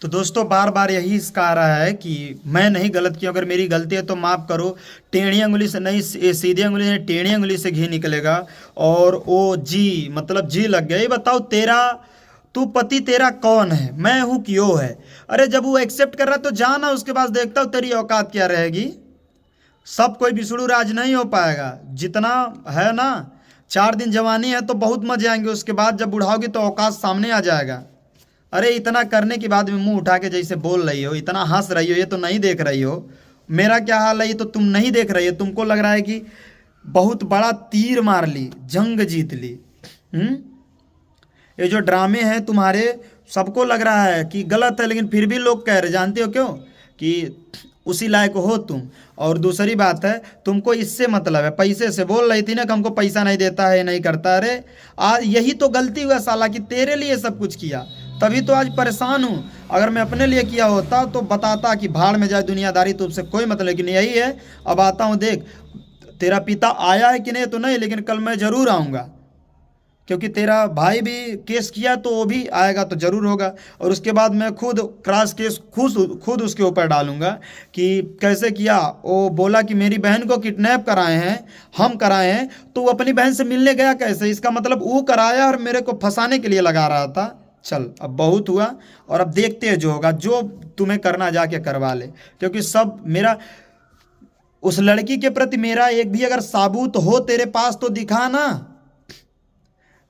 तो दोस्तों बार बार यही इसका आ रहा है कि मैं नहीं गलत किया, अगर मेरी गलती है तो माफ़ करो। टेढ़ी अंगुली से नहीं, सीधी अंगुली से, टेढ़ी अंगुली से घी निकलेगा। और ओ जी मतलब जी लग गया। ये बताओ तेरा, तू पति तेरा कौन है, मैं हूँ कि वो है? अरे जब वो एक्सेप्ट कर रहा है तो जाना, उसके बाद देखता हूँ तेरी औकात क्या रहेगी। सब कोई विष्णु राज नहीं हो पाएगा। जितना है ना, 4 दिन जवानी है तो बहुत मजे आएंगे, उसके बाद जब बुढ़ाओगी तो औकात सामने आ जाएगा। अरे इतना करने के बाद में मुंह उठा के जैसे बोल रही हो, इतना हंस रही हो, ये तो नहीं देख रही हो मेरा क्या हाल है, ये तो तुम नहीं देख रही हो। तुमको लग रहा है कि बहुत बड़ा तीर मार ली, जंग जीत ली। हम्म। ये जो ड्रामे हैं तुम्हारे, सबको लग रहा है कि गलत है, लेकिन फिर भी लोग कह रहे, जानते हो क्यों? कि उसी लायक हो तुम। और दूसरी बात है, तुमको इससे मतलब है, पैसे से। बोल रही थी ना कि हमको पैसा नहीं देता है, नहीं करता। अरे आज यही तो गलती हुआ साला, कि तेरे लिए सब कुछ किया, तभी तो आज परेशान हूँ। अगर मैं अपने लिए किया होता तो बताता कि भाड़ में जाए दुनियादारी, तुमसे कोई मतलब। लेकिन यही है, अब आता हूँ। देख तेरा पिता आया है कि नहीं तो नहीं, लेकिन कल मैं ज़रूर आऊँगा, क्योंकि तेरा भाई भी केस किया तो वो भी आएगा तो ज़रूर होगा। और उसके बाद मैं खुद क्रॉस केस खुद उसके ऊपर डालूंगा कि कैसे किया। वो बोला कि मेरी बहन को किडनैप कराए हैं, हम कराए हैं, तो वो अपनी बहन से मिलने गया कैसे? इसका मतलब वो कराया और मेरे को फंसाने के लिए लगा रहा था। चल अब बहुत हुआ, और अब देखते हैं जो होगा। जो तुम्हें करना जाके करवा ले, क्योंकि सब मेरा, उस लड़की के प्रति मेरा एक भी अगर साबूत हो तेरे पास तो दिखाना,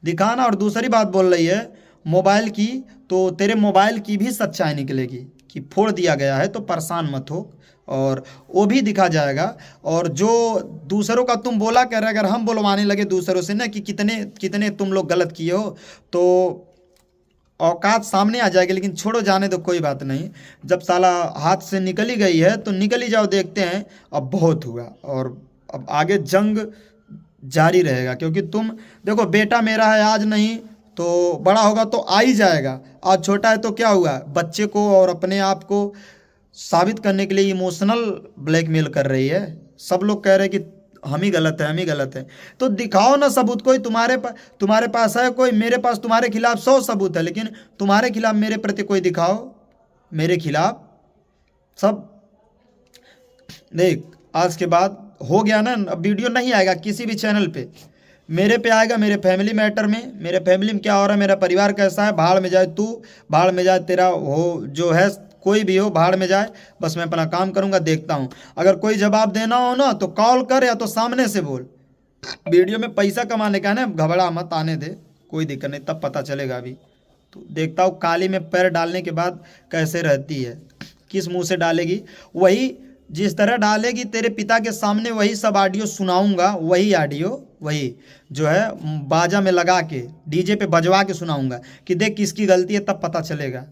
दिखाना। और दूसरी बात बोल रही है मोबाइल की, तो तेरे मोबाइल की भी सच्चाई निकलेगी कि फोड़ दिया गया है, तो परेशान मत हो, और वो भी दिखा जाएगा। और जो दूसरों का तुम बोला कर रहे, अगर हम बुलवाने लगे दूसरों से ना कि कितने कितने तुम लोग गलत किए हो, तो औकात सामने आ जाएगी। लेकिन छोड़ो, जाने दो, कोई बात नहीं। जब साला हाथ से निकल ही गई है तो निकल ही जाओ, देखते हैं। अब बहुत हुआ, और अब आगे जंग जारी रहेगा। क्योंकि तुम देखो, बेटा मेरा है, आज नहीं तो बड़ा होगा तो आ ही जाएगा। आज छोटा है तो क्या हुआ, बच्चे को और अपने आप को साबित करने के लिए इमोशनल ब्लैकमेल कर रही है। सब लोग कह रहे हैं कि हम ही गलत है, हम ही गलत है। तो दिखाओ ना सबूत कोई। तुम्हारे पास है कोई? मेरे पास तुम्हारे खिलाफ 100 सबूत है, लेकिन तुम्हारे खिलाफ मेरे प्रति कोई दिखाओ। मेरे खिलाफ सब, देख आज के बाद हो गया ना, अब वीडियो नहीं आएगा किसी भी चैनल पे। मेरे पे आएगा, मेरे फैमिली मैटर में। मेरे फैमिली में क्या हो रहा है, मेरा परिवार कैसा है, भाड़ में जाए तू, भाड़ में जाए तेरा हो जो है, कोई भी हो भाड़ में जाए। बस मैं अपना काम करूंगा, देखता हूँ। अगर कोई जवाब देना हो ना तो कॉल कर, या तो सामने से बोल। वीडियो में पैसा कमाने का है ना, घबरा मत, आने दे, कोई दिक्कत नहीं, तब पता चलेगा। अभी तो देखता हूँ काली में पैर डालने के बाद कैसे रहती है, किस मुंह से डालेगी। वही जिस तरह डालेगी तेरे पिता के सामने, वही सब ऑडियो सुनाऊंगा। वही ऑडियो, वही जो है बाजा में लगा के, डीजे पे बजवा के सुनाऊंगा कि देख किसकी गलती है, तब पता चलेगा।